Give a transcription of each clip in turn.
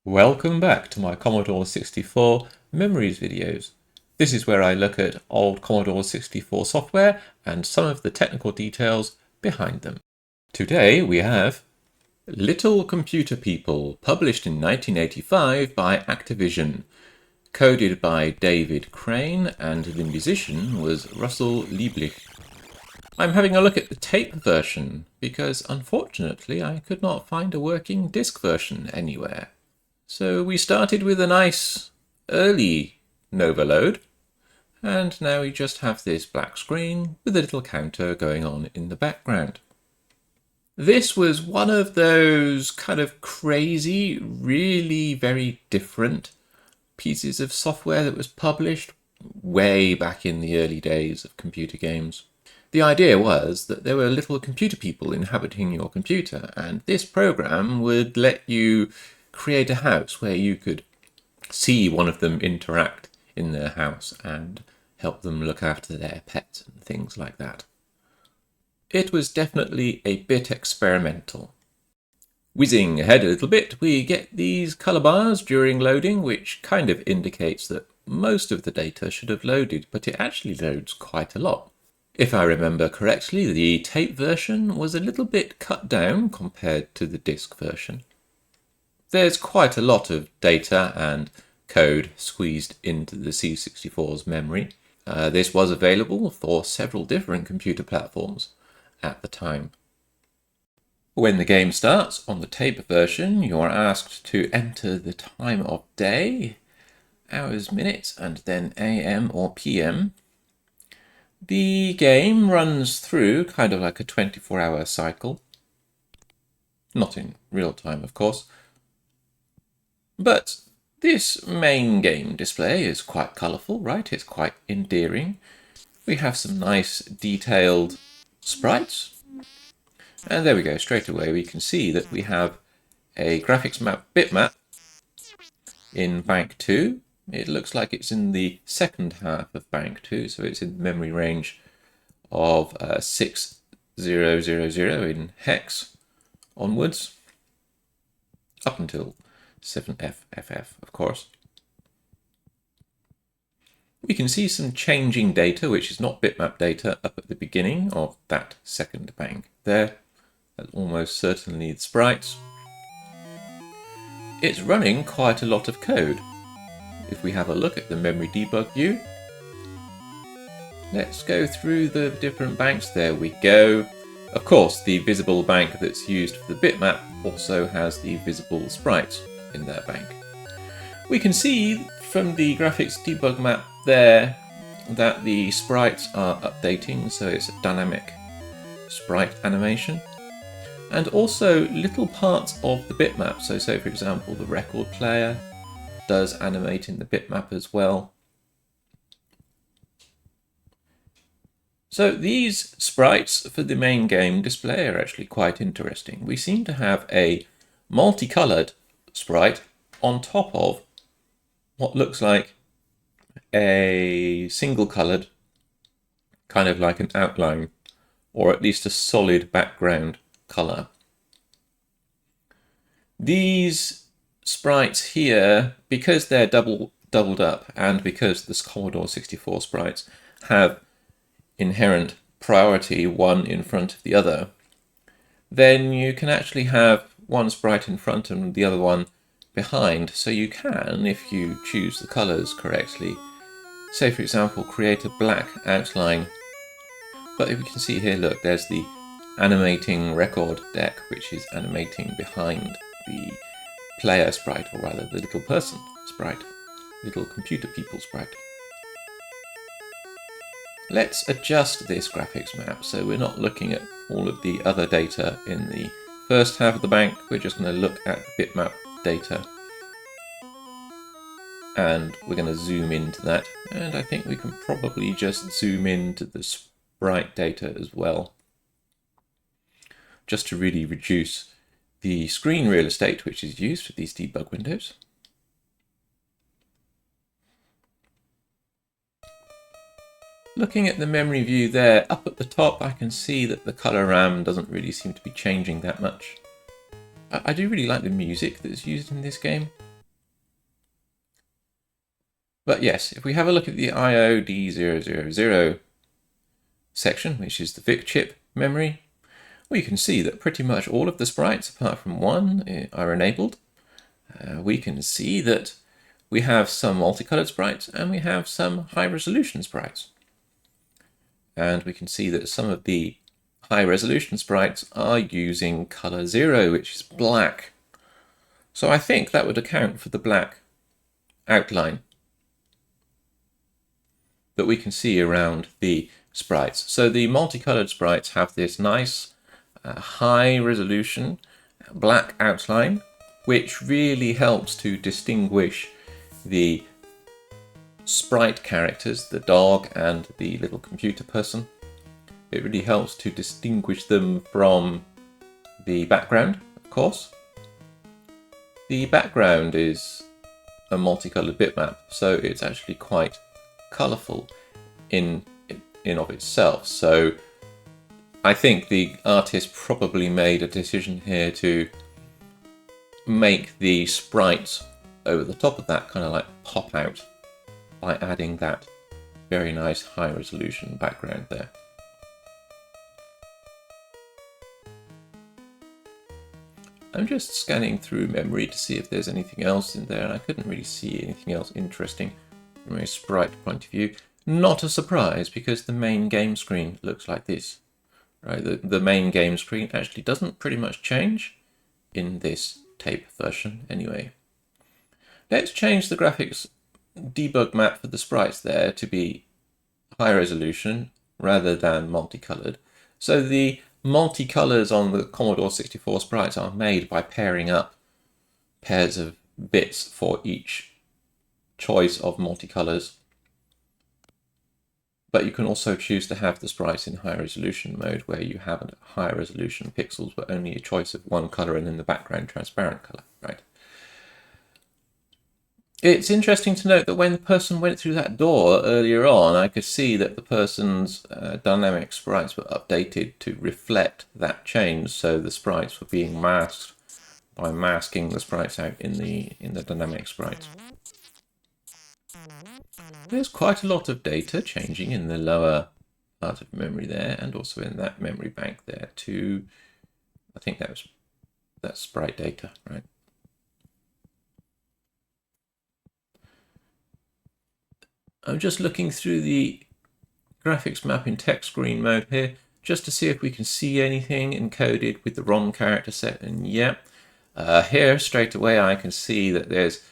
Welcome back to my Commodore 64 memories videos. This is where I look at old Commodore 64 software and some of the technical details behind them. Today we have Little Computer People, published in 1985 by Activision, coded by David Crane, and the musician was Russell Lieblich. I'm having a look at the tape version because unfortunately I could not find a working disc version anywhere. So we started with a nice early Nova load, and now we just have this black screen with a little counter going on in the background. This was one of those kind of crazy, really very different pieces of software that was published way back in the early days of computer games. The idea was that there were little computer people inhabiting your computer, and this program would let you create a house where you could see one of them interact in their house and help them look after their pets and things like that. It was definitely a bit experimental. Whizzing ahead a little bit, we get these colour bars during loading, which kind of indicates that most of the data should have loaded, but it actually loads quite a lot. If I remember correctly, the tape version was a little bit cut down compared to the disc version. There's quite a lot of data and code squeezed into the C64's memory. This was available for several different computer platforms at the time. When the game starts on the tape version, you're asked to enter the time of day, hours, minutes, and then AM or PM. The game runs through kind of like a 24-hour cycle. Not in real time, of course. But this main game display is quite colourful, right? It's quite endearing. We have some nice detailed sprites. And there we go, straight away we can see that we have a graphics map bitmap in bank 2. It looks like it's in the second half of bank 2, so it's in the memory range of 6000 in hex onwards, up until 7FFF, of course. We can see some changing data, which is not bitmap data, up at the beginning of that second bank there. That's almost certainly the sprites. It's running quite a lot of code. If we have a look at the memory debug view, let's go through the different banks. There we go. Of course, the visible bank that's used for the bitmap also has the visible sprites in their bank. We can see from the graphics debug map there that the sprites are updating, so it's a dynamic sprite animation. And also little parts of the bitmap, so say for example the record player does animate in the bitmap as well. So these sprites for the main game display are actually quite interesting. We seem to have a multicolored sprite on top of what looks like a single colored, kind of like an outline, or at least a solid background color. These sprites here, because they're doubled up and because the Commodore 64 sprites have inherent priority, one in front of the other, then you can actually have one sprite in front and the other one behind. So you can, if you choose the colors correctly, say for example create a black outline. But if you can see here, look, there's the animating record deck, which is animating behind the player sprite, or rather the little person sprite, little computer people sprite. Let's adjust this graphics map so we're not looking at all of the other data in the first half of the bank. We're just going to look at the bitmap data, and we're going to zoom into that, and I think we can probably just zoom into the sprite data as well, just to really reduce the screen real estate which is used for these debug windows. Looking at the memory view there, up at the top I can see that the color RAM doesn't really seem to be changing that much. I do really like the music that's used in this game. But yes, if we have a look at the IOD000 section, which is the VIC chip memory, we can see that pretty much all of the sprites, apart from one, are enabled. We can see that we have some multicolored sprites and we have some high-resolution sprites. And we can see that some of the high-resolution sprites are using color 0, which is black. So I think that would account for the black outline that we can see around the sprites. So the multicolored sprites have this nice high resolution black outline, which really helps to distinguish the sprite characters, the dog and the little computer person. It really helps to distinguish them from the background, of course. The background is a multicolored bitmap, so it's actually quite colourful in of itself. So I think the artist probably made a decision here to make the sprites over the top of that kind of like pop out by adding that very nice high resolution background there. I'm just scanning through memory to see if there's anything else in there, and I couldn't really see anything else interesting from a sprite point of view. Not a surprise, because the main game screen looks like this. Right, the main game screen actually doesn't pretty much change in this tape version anyway. Let's change the graphics debug map for the sprites there to be high resolution rather than multicolored. So the multicolors on the Commodore 64 sprites are made by pairing up pairs of bits for each choice of multicolors. But you can also choose to have the sprites in high resolution mode, where you have high resolution pixels but only a choice of one color and then the background transparent color, right? It's interesting to note that when the person went through that door earlier on, I could see that the person's dynamic sprites were updated to reflect that change. So the sprites were being masked by masking the sprites out in the dynamic sprites. There's quite a lot of data changing in the lower part of memory there, and also in that memory bank there too. I think that's sprite data, right? I'm just looking through the graphics map in text screen mode here, just to see if we can see anything encoded with the ROM character set, and yeah, here straight away I can see that there's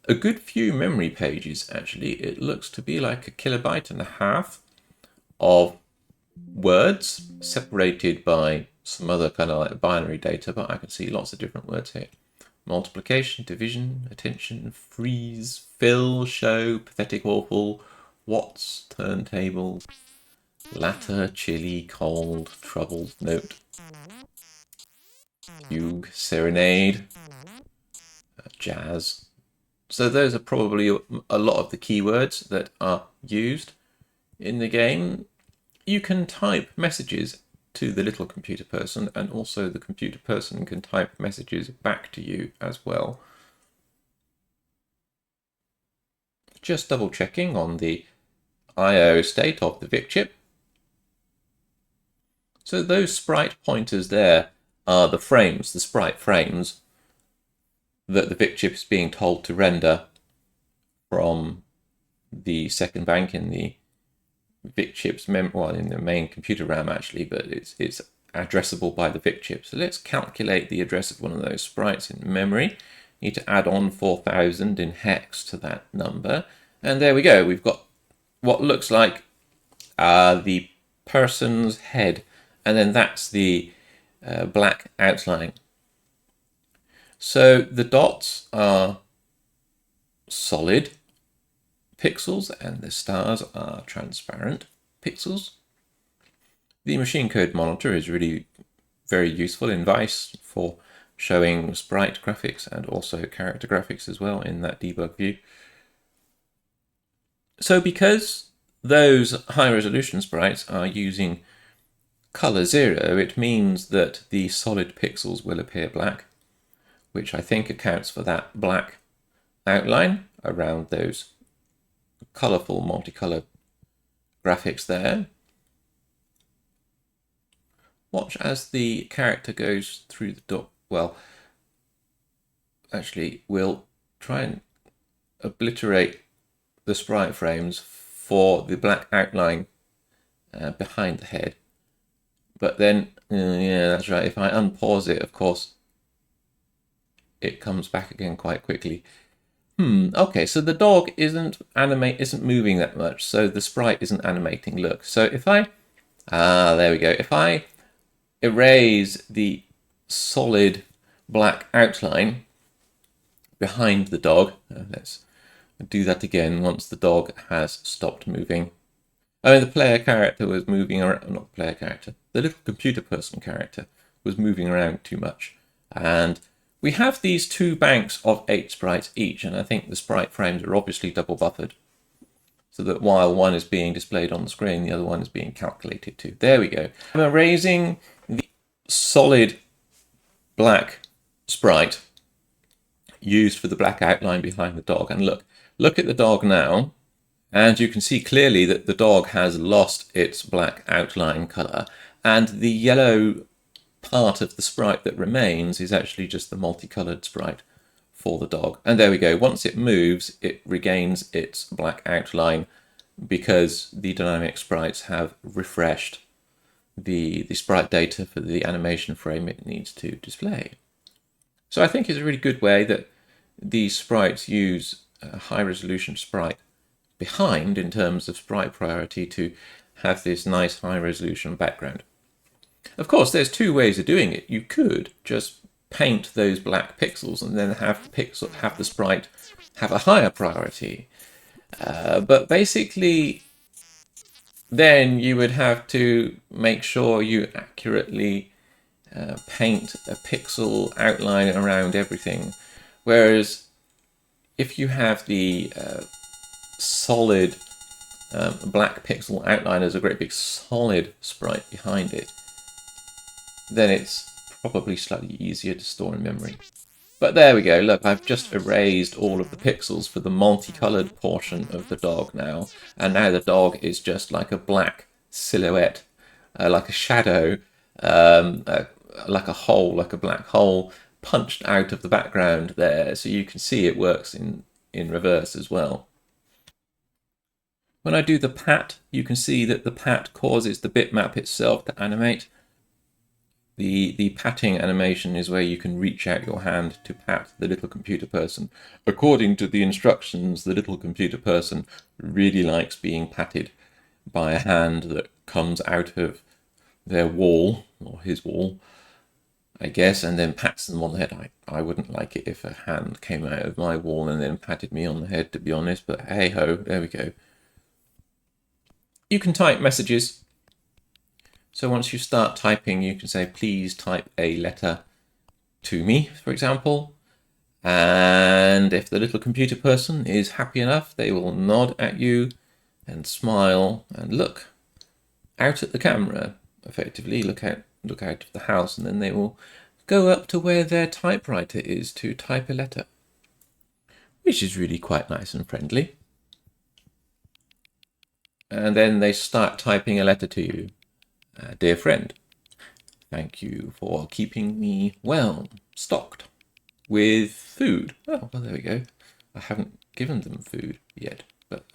a good few memory pages actually. It looks to be like 1.5 kilobytes of words separated by some other kind of like binary data, but I can see lots of different words here. Multiplication, division, attention, freeze, fill, show, pathetic, awful, watts, turntable, latter, chilly, cold, troubled, note, fugue, serenade, jazz. So those are probably a lot of the keywords that are used in the game. You can type messages to the little computer person, and also the computer person can type messages back to you as well. Just double checking on the I/O state of the VIC chip. So those sprite pointers there are the frames, the sprite frames, that the VIC chip is being told to render from the second bank in the VIC chip's in the main computer RAM actually, but it's addressable by the VIC chip. So let's calculate the address of one of those sprites in memory. Need to add on 4000 in hex to that number, and there we go. We've got what looks like the person's head, and then that's the black outline. So the dots are solid pixels and the stars are transparent pixels. The machine code monitor is really very useful in Vice for showing sprite graphics and also character graphics as well in that debug view. So because those high resolution sprites are using color 0, it means that the solid pixels will appear black, which I think accounts for that black outline around those colourful, multicolored graphics there. Watch as the character goes through the door. Well, actually, we'll try and obliterate the sprite frames for the black outline behind the head. But then, yeah, that's right. If I unpause it, of course, it comes back again quite quickly. Okay, so the dog isn't moving that much, so the sprite isn't animating. Look, so if I, there we go. If I erase the solid black outline behind the dog, let's do that again once the dog has stopped moving. I mean, the player character was moving around, not the player character, the little computer person character was moving around too much. And we have these two banks of 8 sprites each, and I think the sprite frames are obviously double buffered, so that while one is being displayed on the screen, the other one is being calculated too. There we go. I'm erasing the solid black sprite used for the black outline behind the dog. And look at the dog now. And you can see clearly that the dog has lost its black outline color, and the yellow part of the sprite that remains is actually just the multicolored sprite for the dog. And there we go. Once it moves, it regains its black outline because the dynamic sprites have refreshed the sprite data for the animation frame it needs to display. So I think it's a really good way that these sprites use a high resolution sprite behind in terms of sprite priority to have this nice high resolution background. Of course, there's two ways of doing it. You could just paint those black pixels and then have the sprite have a higher priority. But basically, then you would have to make sure you accurately paint a pixel outline around everything. Whereas if you have the solid black pixel outline as a great big solid sprite behind it, then it's probably slightly easier to store in memory. But there we go. Look, I've just erased all of the pixels for the multicolored portion of the dog now, and now the dog is just like a black silhouette, like a shadow, like a hole, like a black hole punched out of the background there. So you can see it works in reverse as well. When I do the pat, you can see that the pat causes the bitmap itself to animate. The patting animation is where you can reach out your hand to pat the little computer person. According to the instructions, the little computer person really likes being patted by a hand that comes out of their wall, or his wall, I guess, and then pats them on the head. I wouldn't like it if a hand came out of my wall and then patted me on the head, to be honest, but hey ho, there we go. You can type messages. So once you start typing, you can say, please type a letter to me, for example. And if the little computer person is happy enough, they will nod at you and smile and look out at the camera, effectively, look out of the house, and then they will go up to where their typewriter is to type a letter, which is really quite nice and friendly. And then they start typing a letter to you. Dear friend, thank you for keeping me well stocked with food. Oh, well, there we go. I haven't given them food yet, but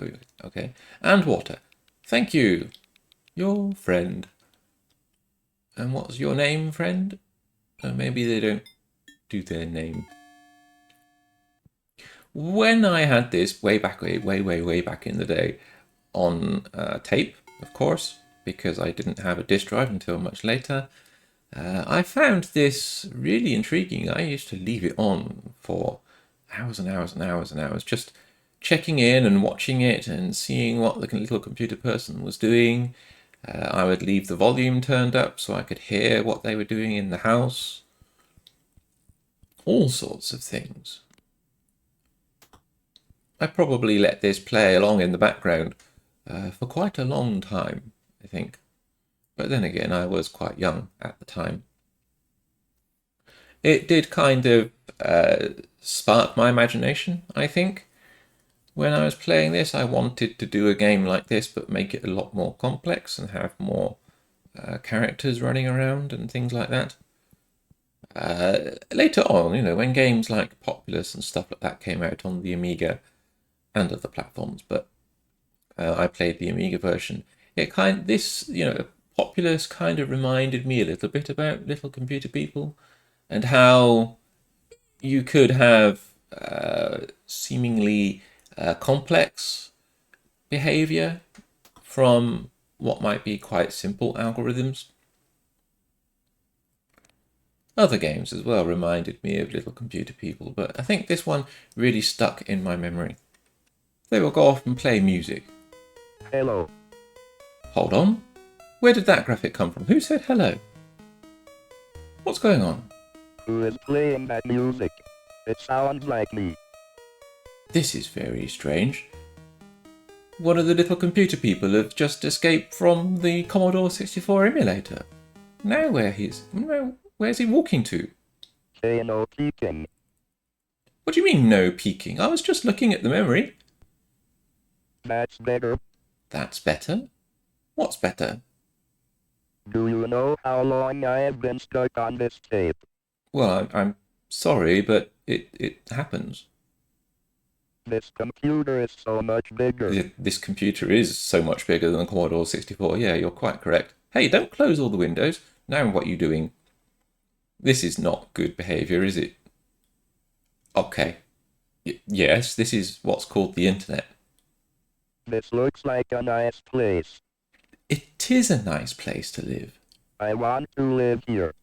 okay. And water. Thank you, your friend. And what's your name, friend? Maybe they don't do their name. When I had this way back in the day on tape, of course, because I didn't have a disk drive until much later, I found this really intriguing. I used to leave it on for hours and hours and hours and hours, just checking in and watching it and seeing what the little computer person was doing. I would leave the volume turned up so I could hear what they were doing in the house. All sorts of things. I probably let this play along in the background for quite a long time, I think. But then again, I was quite young at the time. It did kind of spark my imagination, I think, when I was playing this, I wanted to do a game like this, but make it a lot more complex and have more characters running around and things like that. Later on, when games like Populous and stuff like that came out on the Amiga and other platforms, but I played the Amiga version. Populous kind of reminded me a little bit about Little Computer People and how you could have seemingly complex behavior from what might be quite simple algorithms. Other games as well reminded me of Little Computer People, but I think this one really stuck in my memory. They will go off and play music. Hello. Hold on. Where did that graphic come from? Who said hello? What's going on? Who is playing that music? It sounds like me. This is very strange. One of the Little Computer People have just escaped from the Commodore 64 emulator. Now where's he walking to? Say no peeking. What do you mean no peeking? I was just looking at the memory. That's better. That's better? What's better? Do you know how long I have been stuck on this tape? Well, I'm sorry, but it happens. This computer is so much bigger. This computer is so much bigger than the Commodore 64. Yeah, you're quite correct. Hey, don't close all the windows. Now what are you doing? This is not good behavior, is it? Okay. Yes, this is what's called the internet. This looks like a nice place. It is a nice place to live. I want to live here.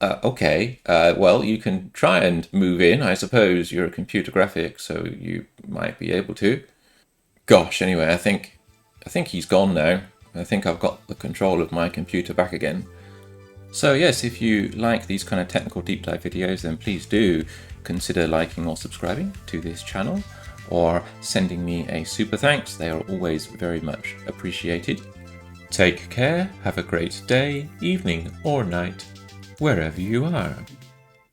Okay. Well, you can try and move in. I suppose you're a computer graphic, so you might be able to. Gosh, anyway, I think he's gone now. I think I've got the control of my computer back again. So yes, if you like these kind of technical deep dive videos, then please do consider liking or subscribing to this channel, or sending me a super thanks. They are always very much appreciated. Take care, have a great day, evening or night, wherever you are.